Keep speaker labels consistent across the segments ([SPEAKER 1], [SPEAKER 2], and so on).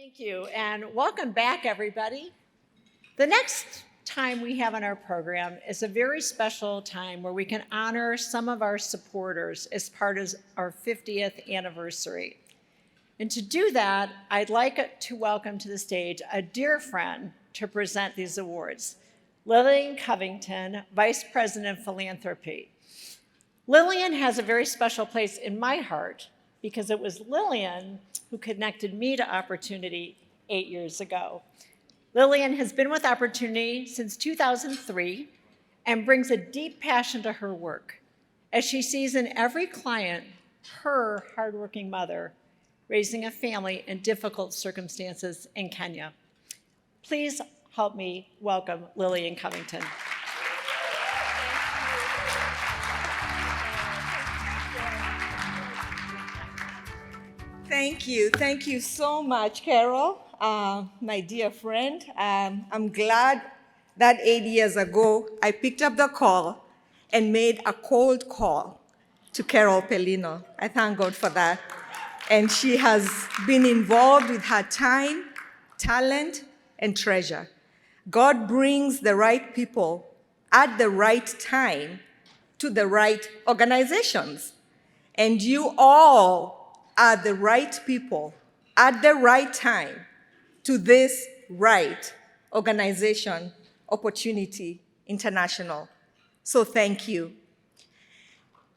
[SPEAKER 1] Thank you, and welcome back, everybody. The next time we have on our program is a very special time where we can honor some of our supporters as part of our 50th anniversary. And to do that, I'd like to welcome to the stage a dear friend to present these awards, Lillian Covington, Vice President of Philanthropy. Lillian has a very special place in my heart because it was Lillian who connected me to Opportunity 8 years ago. Lillian has been with Opportunity since 2003 and brings a deep passion to her work as she sees in every client her hardworking mother raising a family in difficult circumstances in Kenya. Please help me welcome Lillian Covington.
[SPEAKER 2] Thank you. Thank you so much, Carol, my dear friend. I'm glad that 8 years ago, I picked up the call and made a cold call to Carol PELINO. I thank God for that. And she has been involved with her time, talent, and treasure. God brings the right people at the right time to the right organizations. And you all are the right people at the right time to this right organization, Opportunity International. So thank you.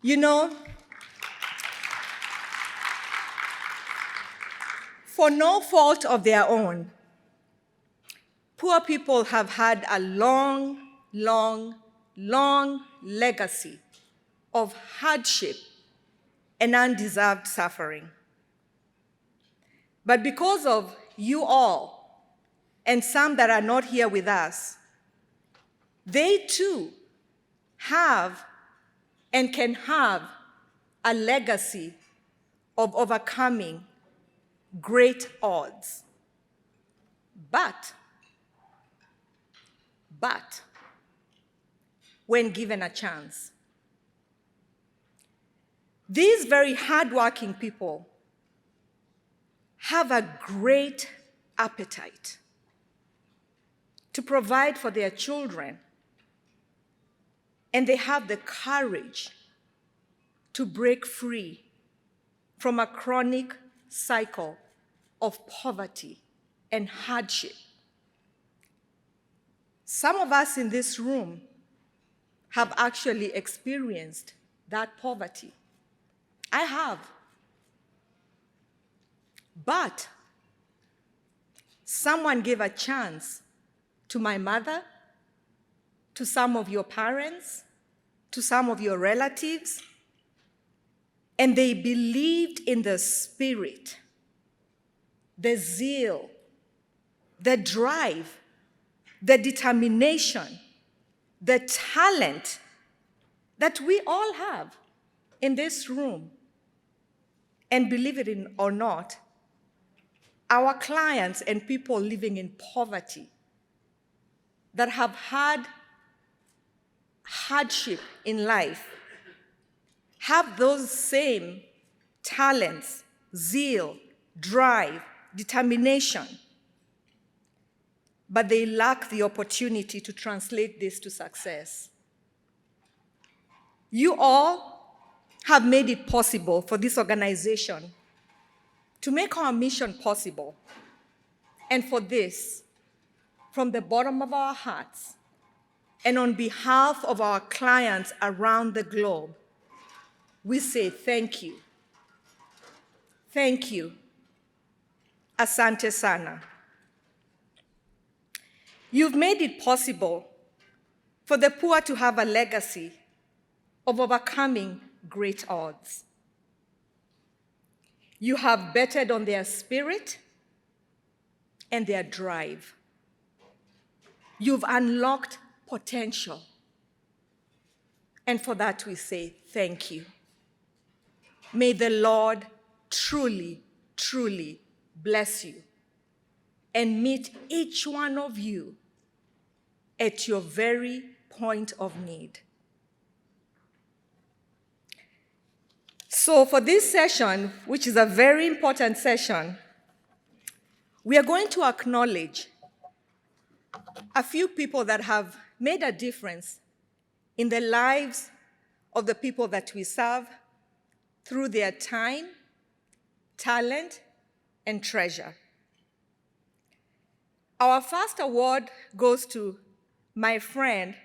[SPEAKER 2] You know, for no fault of their own, poor people have had a long, long, long legacy of hardship and undeserved suffering. But because of you all, and some that are not here with us, they too have and can have a legacy of overcoming great odds. But when given a chance, these very hardworking people have a great appetite to provide for their children, and they have the courage to break free from a chronic cycle of poverty and hardship. Some of us in this room have actually experienced that poverty. I have. But someone gave a chance to my mother, to some of your parents, to some of your relatives, and they believed in the spirit, the zeal, the drive, the determination, the talent that we all have in this room. And believe it or not, our clients and people living in poverty that have had hardship in life have those same talents, zeal, drive, determination, but they lack the opportunity to translate this to success. You all have made it possible for this organization to make our mission possible. And for this, from the bottom of our hearts, and on behalf of our clients around the globe, we say thank you. Thank you. Asante sana. You've made it possible for the poor to have a legacy of overcoming great odds. You have betted on their spirit and their drive. You've unlocked potential. And for that we say thank you. May the Lord truly, truly bless you and meet each one of you at your very point of need. So for this session, which is a very important session, we are going to acknowledge a few people that have made a difference in the lives of the people that we serve through their time, talent, and treasure. Our first award goes to my friend,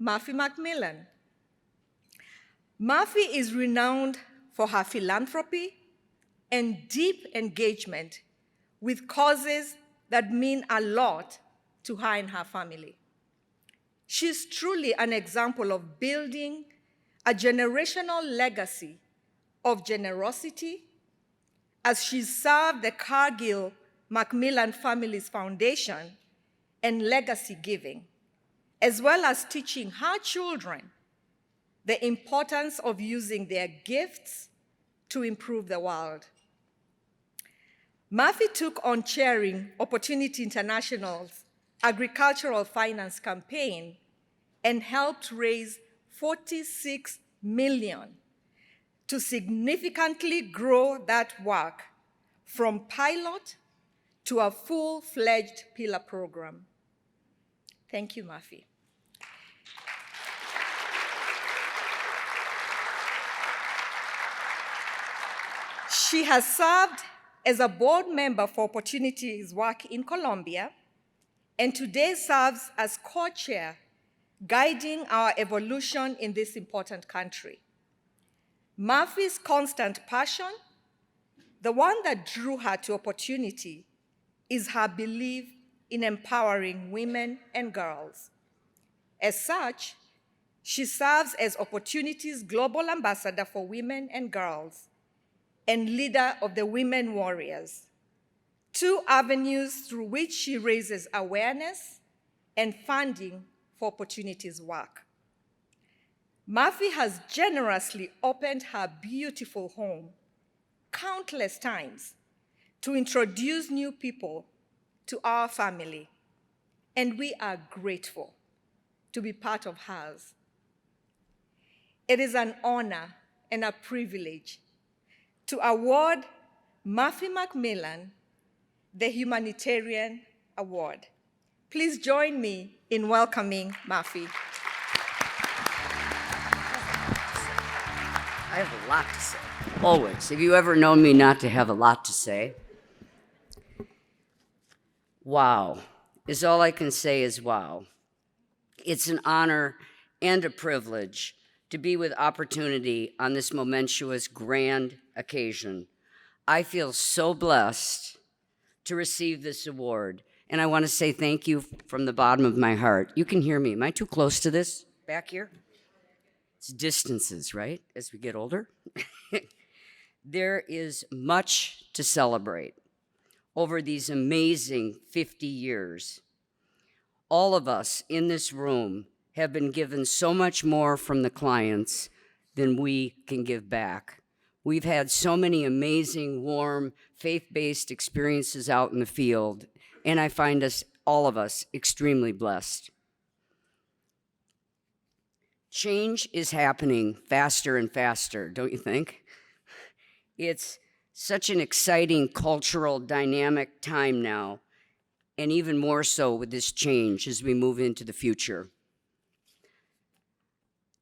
[SPEAKER 2] MUFFY MACMILLAN. MUFFY is renowned for her philanthropy and deep engagement with causes that mean a lot to her and her family. She's truly an example of building a generational legacy of generosity as she served the Cargill MacMillan Families Foundation and legacy giving, as well as teaching her children the importance of using their gifts to improve the world. MUFFY took on chairing Opportunity International's agricultural finance campaign and helped raise $46 million to significantly grow that work from pilot to a full-fledged pillar program. Thank you, MUFFY. She has served as a board member for Opportunity's work in Colombia, and today serves as co-chair, guiding our evolution in this important country. MUFFY's constant passion, the one that drew her to Opportunity, is her belief in empowering women and girls. As such, she serves as Opportunity's Global Ambassador for Women and Girls and leader of the Women Warriors, two avenues through which she raises awareness and funding for Opportunity's work. MUFFY has generously opened her beautiful home countless times to introduce new people to our family, and we are grateful to be part of hers. It is an honor and a privilege to award MUFFY MACMILLAN the Humanitarian Award. Please join me in welcoming MUFFY.
[SPEAKER 3] I have a lot to say, always. Have you ever known me not to have a lot to say? Wow, is all I can say is wow. It's an honor and a privilege to be with Opportunity on this momentous, grand occasion. I feel so blessed to receive this award, and I want to say thank you from the bottom of my heart. You can hear me. Am I too close to this back here? It's distances, right, as we get older? There is much to celebrate over these amazing 50 years. All of us in this room have been given so much more from the clients than we can give back. We've had so many amazing, warm, faith-based experiences out in the field, and I find us, all of us, extremely blessed. Change is happening faster and faster, don't you think? It's such an exciting cultural dynamic time now, and even more so with this change as we move into the future.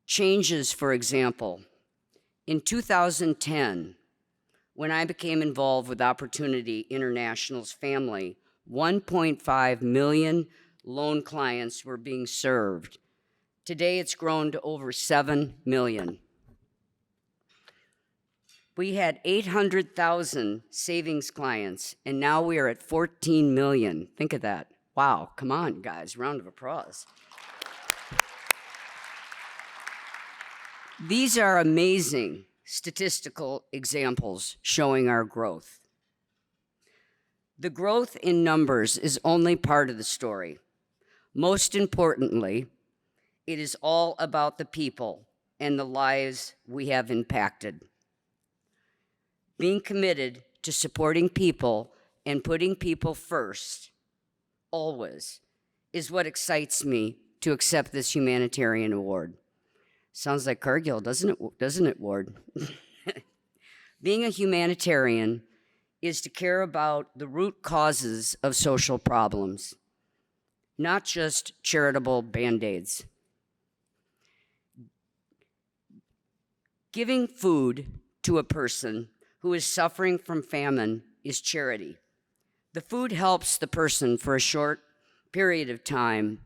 [SPEAKER 3] Changes, for example, in 2010, when I became involved with Opportunity International's family, 1.5 million loan clients were being served. Today, it's grown to over 7 million. We had 800,000 savings clients, and now we are at 14 million. Think of that. Wow, come on, guys, round of applause. These are amazing statistical examples showing our growth. The growth in numbers is only part of the story. Most importantly, it is all about the people and the lives we have impacted. Being committed to supporting people and putting people first, always, is what excites me to accept this humanitarian award. Sounds like Cargill, doesn't it, Ward? Being a humanitarian is to care about the root causes of social problems, not just charitable Band-Aids. Giving food to a person who is suffering from famine is charity. The food helps the person for a short period of time,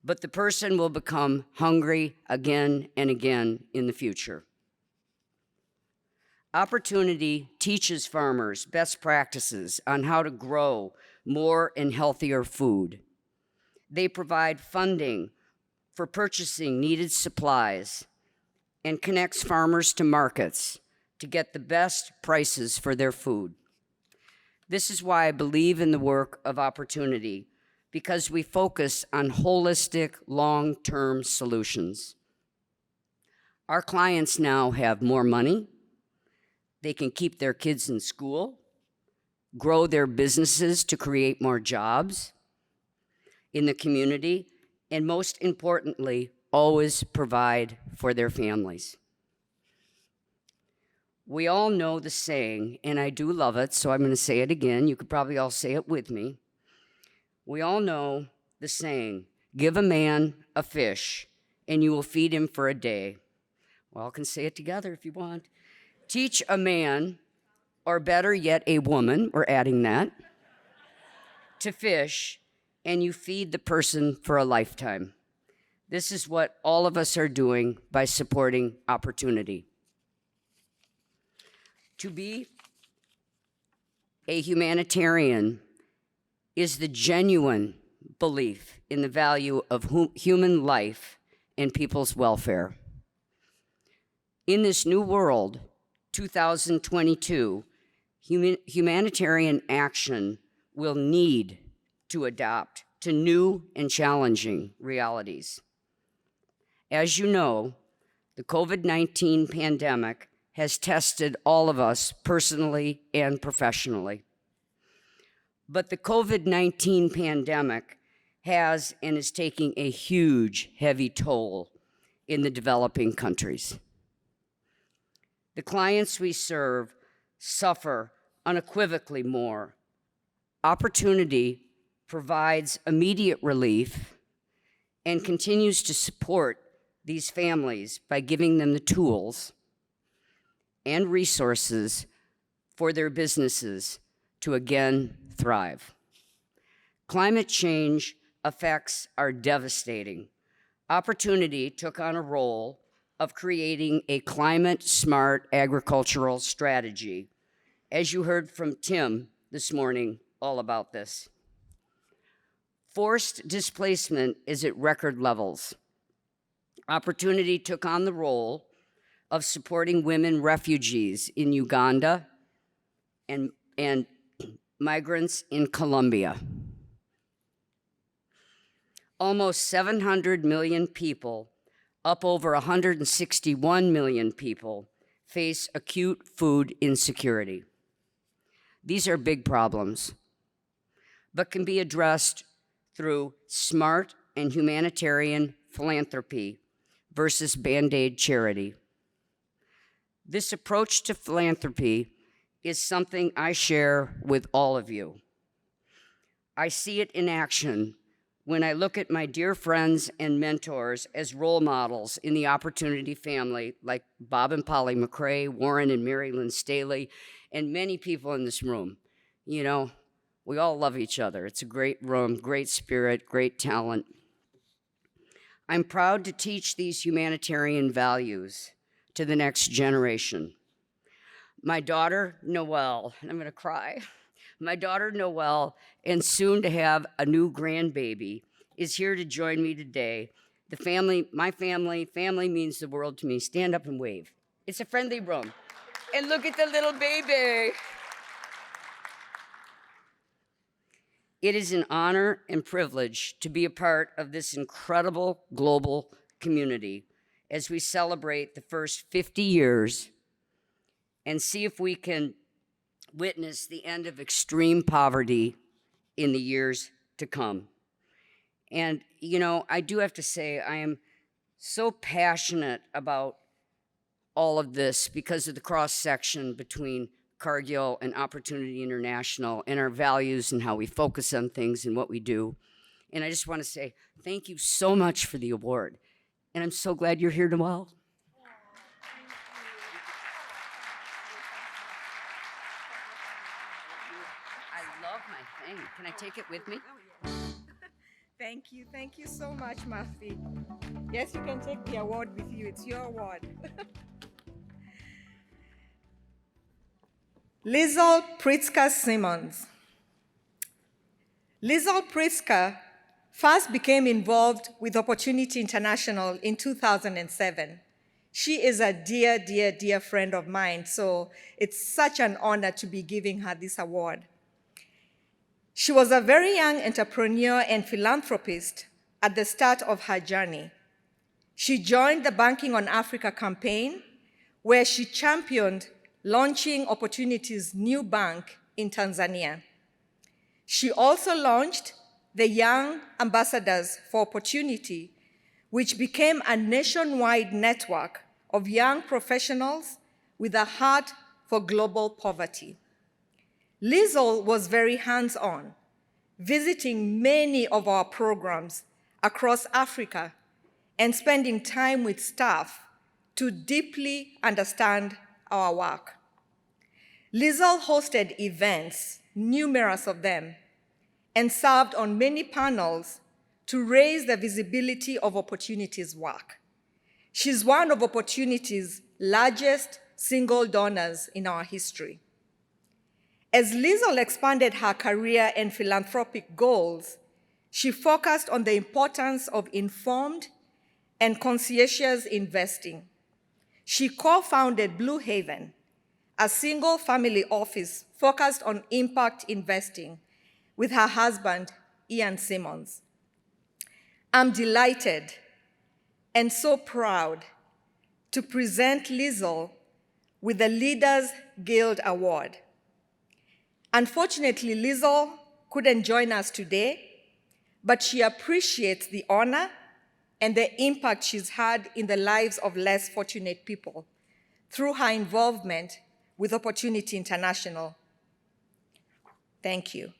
[SPEAKER 3] but the person will become hungry again and again in the future. Opportunity teaches farmers best practices on how to grow more and healthier food. They provide funding for purchasing needed supplies and connects farmers to markets to get the best prices for their food. This is why I believe in the work of Opportunity, because we focus on holistic, long-term solutions. Our clients now have more money. They can keep their kids in school, grow their businesses to create more jobs in the community, and most importantly, always provide for their families. We all know the saying, and I do love it, so I'm going to say it again. You could probably all say it with me. We all know the saying, give a man a fish, and you will feed him for a day. We all can say it together if you want. Teach a man, or better yet, a woman, we're adding that, to fish, and you feed the person for a lifetime. This is what all of us are doing by supporting Opportunity. To be a humanitarian is the genuine belief in the value of human life and people's welfare. In this new world, 2022, humanitarian action will need to adapt to new and challenging realities. As you know, the COVID-19 pandemic has tested all of us personally and professionally. But the COVID-19 pandemic has and is taking a huge, heavy toll in the developing countries. The clients we serve suffer unequivocally more. Opportunity provides immediate relief and continues to support these families by giving them the tools and resources for their businesses to again thrive. Climate change effects are devastating. Opportunity took on a role of creating a climate-smart agricultural strategy, as you heard from Tim this morning all about this. Forced displacement is at record levels. Opportunity took on the role of supporting women refugees in Uganda and migrants in Colombia. Almost 700 million people, up over 161 million people, face acute food insecurity. These are big problems, but can be addressed through smart and humanitarian philanthropy versus Band-Aid charity. This approach to philanthropy is something I share with all of you. I see it in action when I look at my dear friends and mentors as role models in the Opportunity family, like Bob and Polly McCrae, Warren and Mary Lynn Staley, and many people in this room. You know, we all love each other. It's a great room, great spirit, great talent. I'm proud to teach these humanitarian values to the next generation. My daughter, Noelle, and I'm gonna cry. My daughter, Noelle, and soon to have a new grandbaby, is here to join me today. The family, my family means the world to me. Stand up and wave. It's a friendly room. And look at the little baby. It is an honor and privilege to be a part of this incredible global community as we celebrate the first 50 years and see if we can witness the end of extreme poverty in the years to come. And, you know, I do have to say, I am so passionate about all of this because of the cross-section between Cargill and Opportunity International and our values and how we focus on things and what we do. And I just want to say thank you so much for the award. And I'm so glad you're here tomorrow. I love my thing. Can I take it with me?
[SPEAKER 2] Thank you. Thank you so much, Muffy. Yes, you can take the award with you. It's your award. LIESEL PRITZKER-SIMMONS. LIESEL Pritzker first became involved with Opportunity International in 2007. She is a dear, dear, dear friend of mine, so it's such an honor to be giving her this award. She was a very young entrepreneur and philanthropist at the start of her journey. She joined the Banking on Africa campaign, where she championed launching Opportunity's new bank in Tanzania. She also launched the Young Ambassadors for Opportunity, which became a nationwide network of young professionals with a heart for global poverty. LIESEL was very hands-on, visiting many of our programs across Africa and spending time with staff to deeply understand our work. LIESEL hosted events, numerous of them, and served on many panels to raise the visibility of Opportunity's work. She's one of Opportunity's largest single donors in our history. As LIESEL expanded her career and philanthropic goals, she focused on the importance of informed and conscientious investing. She co-founded Blue Haven, a single-family office focused on impact investing, with her husband, Ian Simmons. I'm delighted and so proud to present LIESEL with the Leaders Guild Award. Unfortunately, LIESEL couldn't join us today, but she appreciates the honor and the impact she's had in the lives of less fortunate people through her involvement with Opportunity International. Thank you.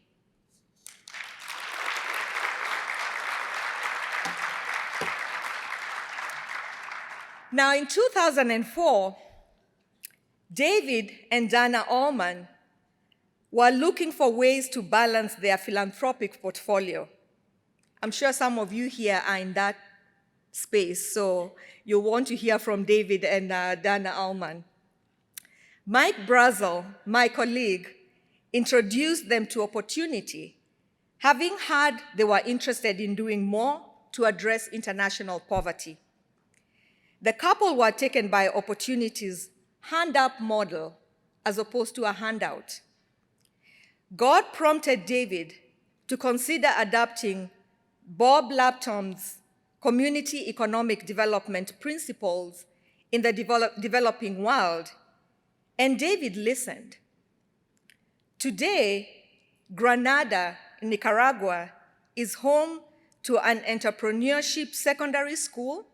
[SPEAKER 2] Now, in 2004, David and Donna ALLMAN were looking for ways to balance their philanthropic portfolio. I'm sure some of you here are in that space, so you'll want to hear from David and Donna ALLMAN. Mike Brazel, my colleague, introduced them to Opportunity, having heard they were interested in doing more to address international poverty. The couple were taken by Opportunity's hand-up model as opposed to a handout. God prompted David to consider adapting Bob Laptom's community economic development principles in the developing world, and David listened. Today, Granada, Nicaragua, is home to an entrepreneurship secondary school,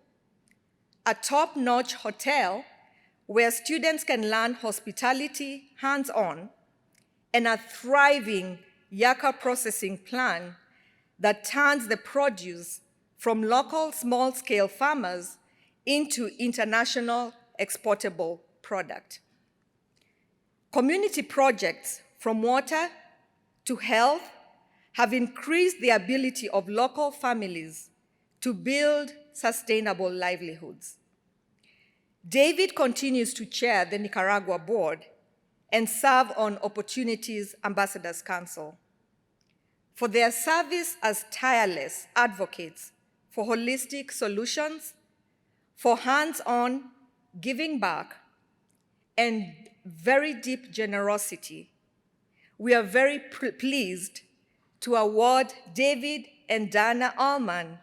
[SPEAKER 2] a top-notch hotel where students can learn hospitality hands-on, and a thriving yucca processing plant that turns the produce from local small-scale farmers into international exportable product. Community projects from water to health have increased the ability of local families to build sustainable livelihoods. David continues to chair the Nicaragua board and serve on Opportunity's Ambassadors Council. For their service as tireless advocates for holistic solutions, for hands-on giving back, and very deep generosity, we are very pleased to award David and Donna ALLMAN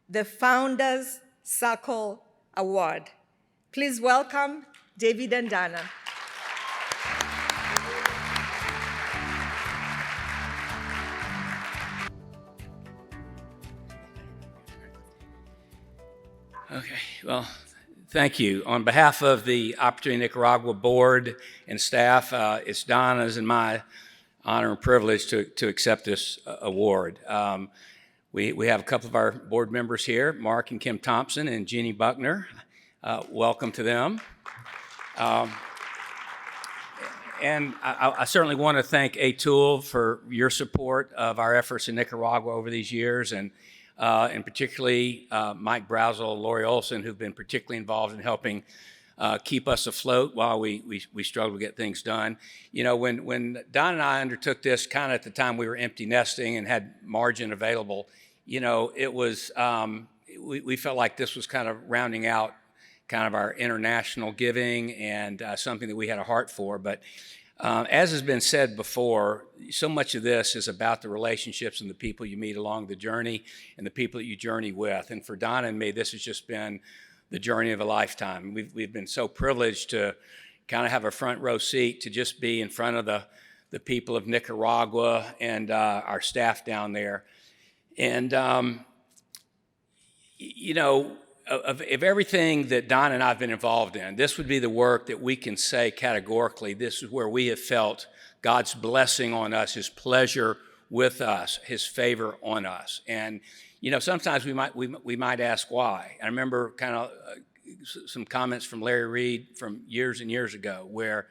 [SPEAKER 2] the Founders Circle Award. Please welcome David and Donna.
[SPEAKER 4] Okay, well, Thank you. On behalf of the Opportunity Nicaragua Board and staff, it's Donna's and my honor and privilege to accept this award. We have a couple of our board members here, Mark and Kim Thompson and Jeannie Buckner. Welcome to them. And I certainly want to thank Atul for your support of our efforts in Nicaragua over these years, and particularly Mike Brazel, Lori Olson, who've been particularly involved in helping keep us afloat while we struggle to get things done. You know, when Don and I undertook this, kind of at the time we were empty nesting and had margin available, you know, it was, we felt like this was kind of rounding out kind of our international giving and something that we had a heart for. But as has been said before, so much of this is about the relationships and the people you meet along the journey and the people that you journey with. And for Donna and me, this has just been the journey of a lifetime. We've been so privileged to kind of have a front row seat to just be in front of the people of Nicaragua and our staff down there. And, you know, of everything that Don and I have been involved in, this would be the work that we can say categorically, this is where we have felt God's blessing on us, His pleasure with us, His favor on us. And, you know, sometimes we might ask why. I remember kind of some comments from Larry Reed from years and years ago, where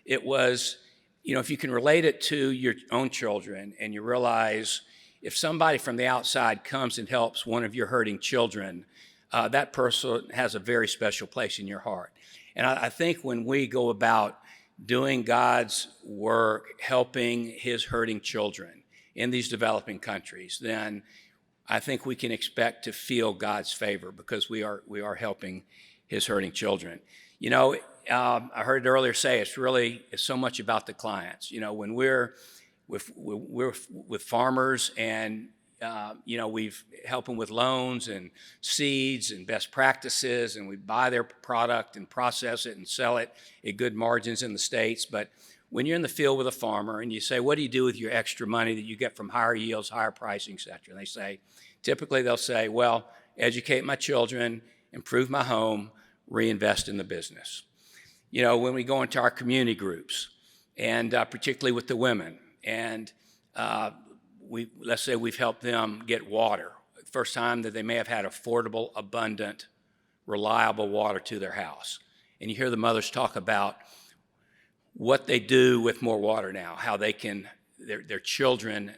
[SPEAKER 4] it was, you know, if you can relate it to your own children and you realize if somebody from the outside comes and helps one of your hurting children, that person has a very special place in your heart. And I think when we go about doing God's work, helping His hurting children in these developing countries, then I think we can expect to feel God's favor because we are helping His hurting children. You know, I heard it earlier say it's so much about the clients. You know, when we're with farmers and you know, we've helped them with loans and seeds and best practices, and we buy their product and process it and sell it at good margins in the States. But when you're in the field with a farmer and you say, what do you do with your extra money that you get from higher yields, higher pricing, et cetera? And they say, typically they'll say, well, educate my children, improve my home, reinvest in the business. You know, when we go into our community groups, and particularly with the women, and let's say we've helped them get water. First time that they may have had affordable, abundant, reliable water to their house. And you hear the mothers talk about what they do with more water now, how they can, their children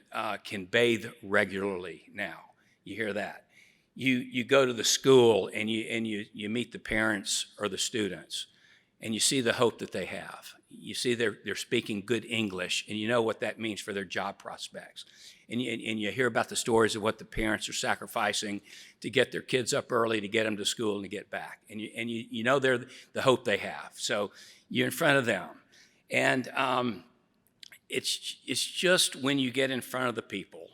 [SPEAKER 4] can bathe regularly now. You hear that. You go to the school and you meet the parents or the students, and you see the hope that they have. You see they're speaking good English, and you know what that means for their job prospects. And you hear about the stories of what the parents are sacrificing to get their kids up early, to get them to school and to get back. And you know they're the hope they have. So you're in front of them. And it's just when you get in front of the people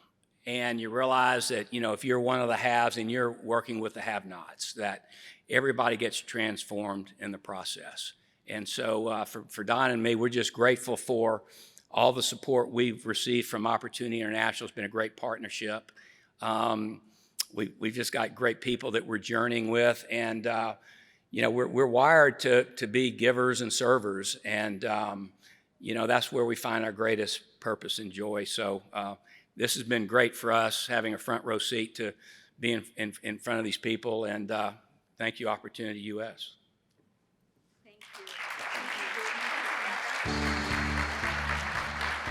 [SPEAKER 4] and you realize that, you know, if you're one of the haves and you're working with the have-nots, that everybody gets transformed in the process. And so for Don and me, we're just grateful for all the support we've received from Opportunity International. It's been a great partnership. We've just got great people that we're journeying with, and you know, we're wired to be givers and servers, and you know, that's where we find our greatest purpose and joy. So this has been great for us, having a front row seat to be in front of these people, and thank you, Opportunity US.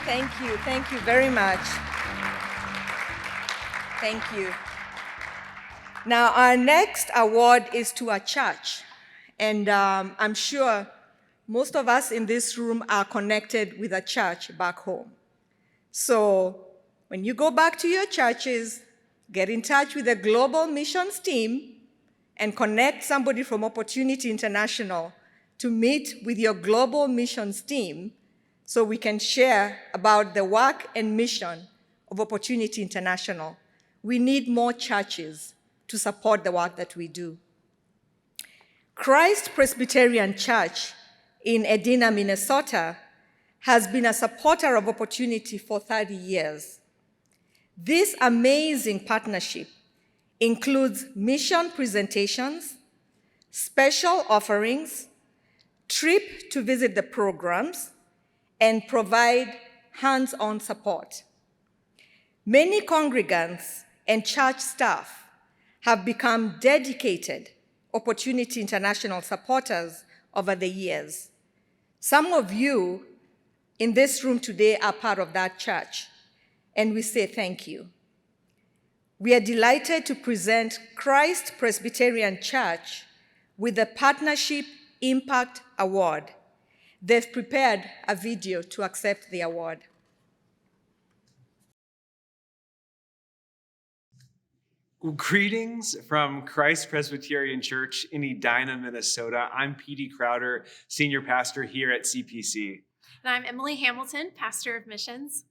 [SPEAKER 2] Thank you very much. Thank you. Now, our next award is to a church, and I'm sure most of us in this room are connected with a church back home. So when you go back to your churches, get in touch with the Global Missions team and connect somebody from Opportunity International to meet with your Global Missions team so we can share about the work and mission of Opportunity International. We need more churches to support the work that we do. Christ Presbyterian Church in Edina, Minnesota, has been a supporter of Opportunity for 30 years. This amazing partnership includes mission presentations, special offerings, trip to visit the programs, and provide hands-on support. Many congregants and church staff have become dedicated Opportunity International supporters over the years. Some of you in this room today are part of that church, and we say thank you. We are delighted to present Christ Presbyterian Church with the Partnership Impact Award. They've prepared a video to accept the award.
[SPEAKER 5] Greetings from Christ Presbyterian Church in Edina, Minnesota. I'm P.D. Crowder, Senior Pastor here at CPC.
[SPEAKER 6] And I'm Emily Hamilton, Pastor of Missions.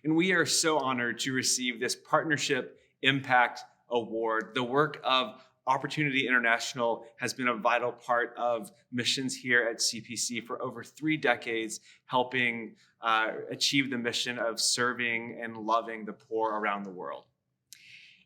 [SPEAKER 5] And we are so honored to receive this Partnership Impact Award. The work of Opportunity International has been a vital part of missions here at CPC for over 3 decades, helping achieve the mission of serving and loving the poor around the world.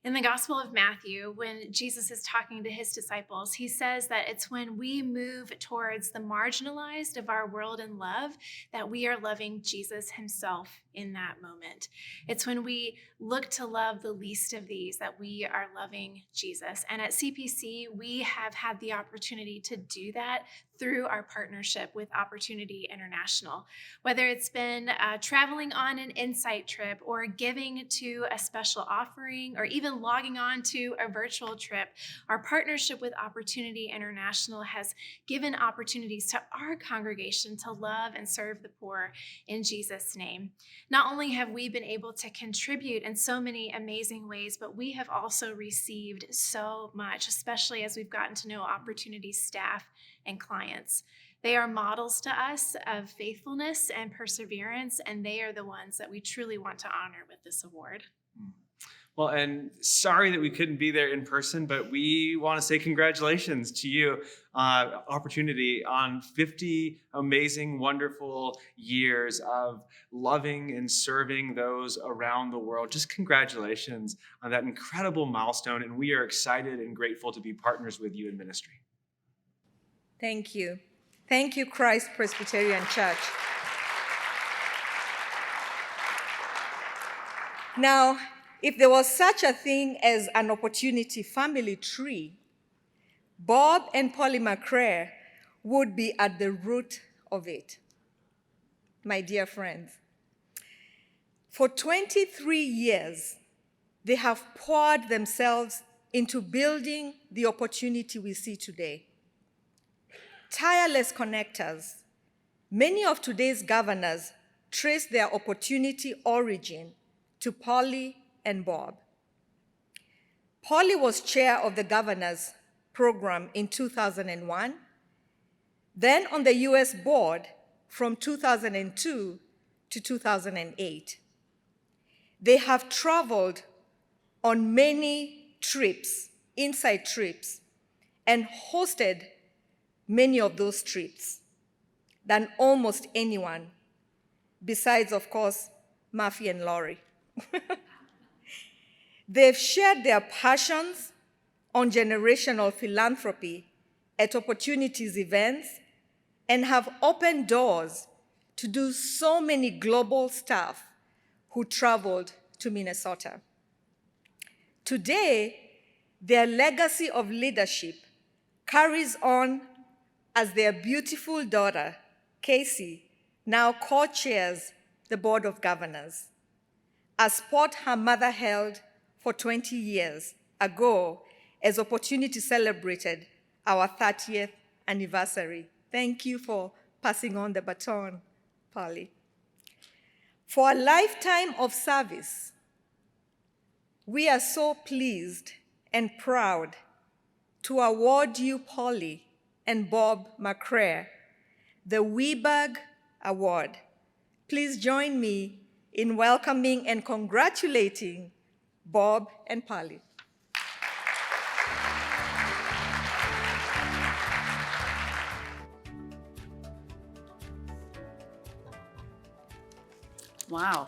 [SPEAKER 6] In the Gospel of Matthew, when Jesus is talking to his disciples, he says that it's when we move towards the marginalized of our world in love that we are loving Jesus himself in that moment. It's when we look to love the least of these that we are loving Jesus. And at CPC, we have had the opportunity to do that through our partnership with Opportunity International. Whether it's been traveling on an insight trip or giving to a special offering or even logging on to a virtual trip, our partnership with Opportunity International has given opportunities to our congregation to love and serve the poor in Jesus' name. Not only have we been able to contribute in so many amazing ways, but we have also received so much, especially as we've gotten to know Opportunity staff and clients. They are models to us of faithfulness and perseverance, and they are the ones that we truly want to honor with this award.
[SPEAKER 5] Well, and sorry that we couldn't be there in person, but we want to say congratulations to you, Opportunity, on 50 amazing, wonderful years of loving and serving those around the world. Just congratulations on that incredible milestone, and we are excited and grateful to be partners with you in ministry.
[SPEAKER 2] Thank you. Thank you, Christ Presbyterian Church. Now, if there was such a thing as an opportunity family tree, Bob and Polly MCCREA would be at the root of it. My dear friends, for 23 years, they have poured themselves into building the opportunity we see today. Tireless connectors, many of today's governors trace their opportunity origin to Polly and Bob. Polly was chair of the governors program in 2001, then on the US board from 2002 to 2008. They have traveled on many trips, inside trips, and hosted many of those trips than almost anyone, besides, of course, Murphy and Laurie. They've shared their passions on generational philanthropy at Opportunities events and have opened doors to do so many global staff who traveled to Minnesota. Today, their legacy of leadership carries on as their beautiful daughter, Casey, now co-chairs the Board of Governors, a spot her mother held for 20 years ago as Opportunity celebrated our 30th anniversary. Thank you for passing on the baton, Polly. For a lifetime of service, we are so pleased and proud to award you, Polly and Bob MCCREA, the Weberg Award. Please join me in welcoming and congratulating Bob and Polly.
[SPEAKER 7] Wow.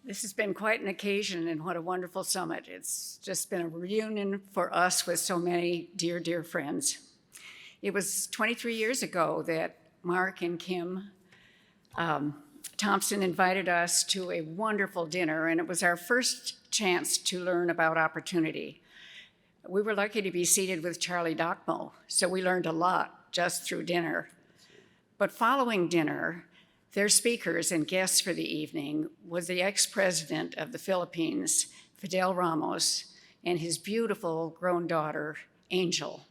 [SPEAKER 7] This has been quite an occasion, and what a wonderful summit. It's just been a reunion for us with so many dear, dear friends. It was 23 years ago that Mark and Kim Thompson invited us to a wonderful dinner, and it was our first chance to learn about opportunity. We were lucky to be seated with Charlie Dockmo, so we learned a lot just through dinner. But following dinner, their speakers and guests for the evening was the ex-president of the Philippines, Fidel Ramos, and his beautiful grown daughter, Angel.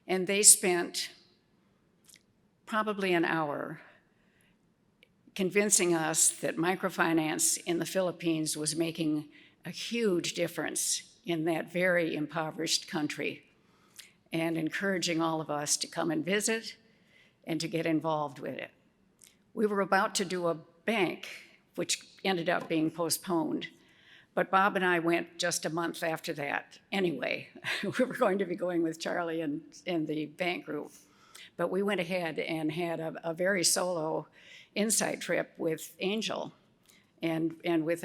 [SPEAKER 7] And they spent probably an hour convincing us that microfinance in the Philippines was making a huge difference in that very impoverished country, and encouraging all of us to come and visit and to get involved with it. We were about to do a bank, which ended up being postponed, but Bob and I went just a month after that anyway. We were going to be going with Charlie and the bank group, but we went ahead and had a very solo insight trip with Angel and with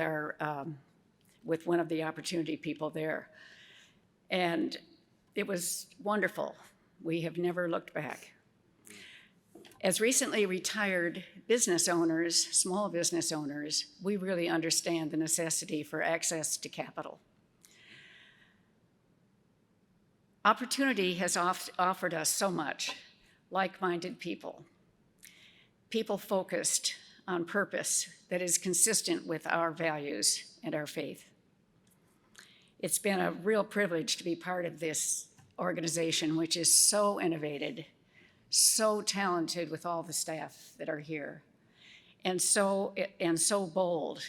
[SPEAKER 7] with one of the opportunity people there. And it was wonderful. We have never looked back. As recently retired business owners, small business owners, we really understand the necessity for access to capital. Opportunity has offered us so much, like-minded people, people focused on purpose that is consistent with our values and our faith. It's been a real privilege to be part of this organization, which is so innovative, so talented with all the staff that are here, and so bold.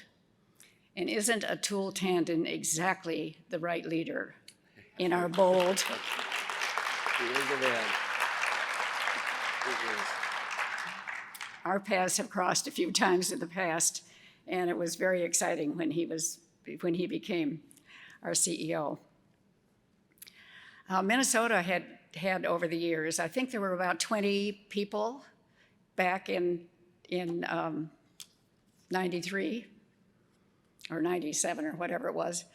[SPEAKER 7] And isn't Atul Tandon exactly the right leader in our bold? Our paths have crossed a few times in the past, and it was very exciting when he became our CEO. Minnesota had over the years, I think there were about 20 people back in 93 or 97 or whatever it was,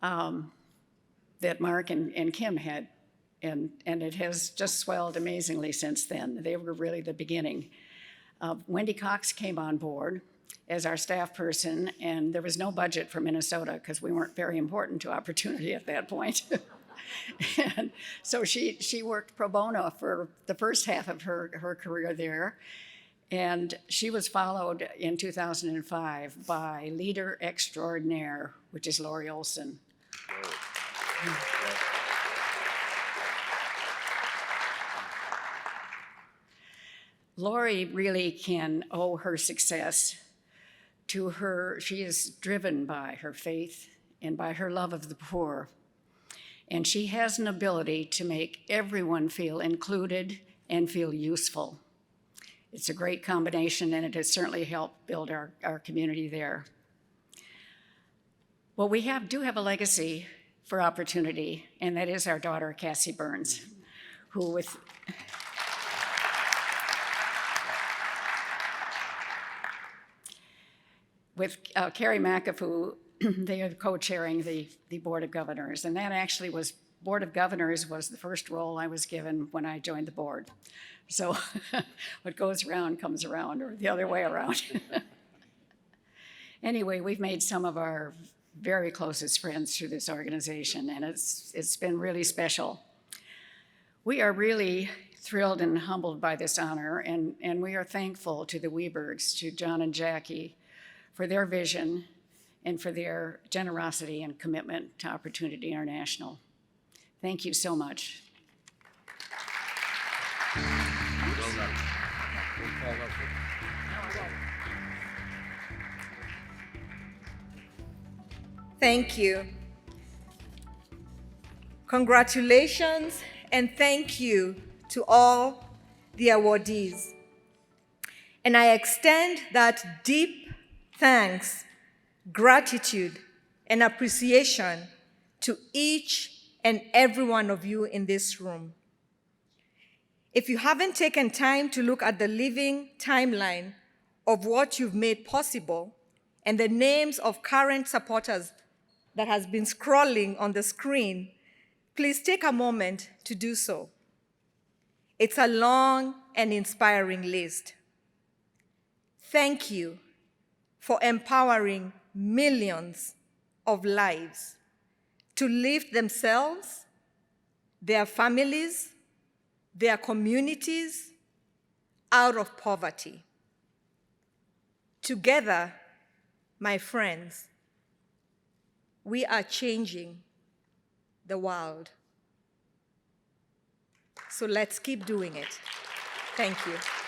[SPEAKER 7] that Mark and Kim had, and it has just swelled amazingly since then. They were really the beginning. Wendy Cox came on board as our staff person, and there was no budget for Minnesota because we weren't very important to Opportunity at that point. And so she worked pro bono for the first half of her career there, and she was followed in 2005 by leader extraordinaire, which is Lori Olson. Lori really can owe her success to her. She is driven by her faith and by her love of the poor. And she has an ability to make everyone feel included and feel useful. It's a great combination, and it has certainly helped build our community there. Well, we do have a legacy for Opportunity, and that is our daughter, Cassie Burns, who with Carrie McAfee, they are co-chairing the Board of Governors, and that actually was, Board of Governors was the first role I was given when I joined the board. So what goes around comes around, or the other way around. Anyway, we've made some of our very closest friends through this organization, and it's been really special. We are really thrilled and humbled by this honor, and we are thankful to the Webergs, to John and Jackie, for their vision and for their generosity and commitment to Opportunity International. Thank you so much.
[SPEAKER 2] Thank you. Congratulations and thank you to all the awardees. And I extend that deep thanks, gratitude, and appreciation to each and every one of you in this room. If you haven't taken time to look at the living timeline of what you've made possible, and the names of current supporters that has been scrolling on the screen, please take a moment to do so. It's a long and inspiring list. Thank you for empowering millions of lives to lift themselves, their families, their communities out of poverty. Together, my friends, we are changing the world. So let's keep doing it. Thank you.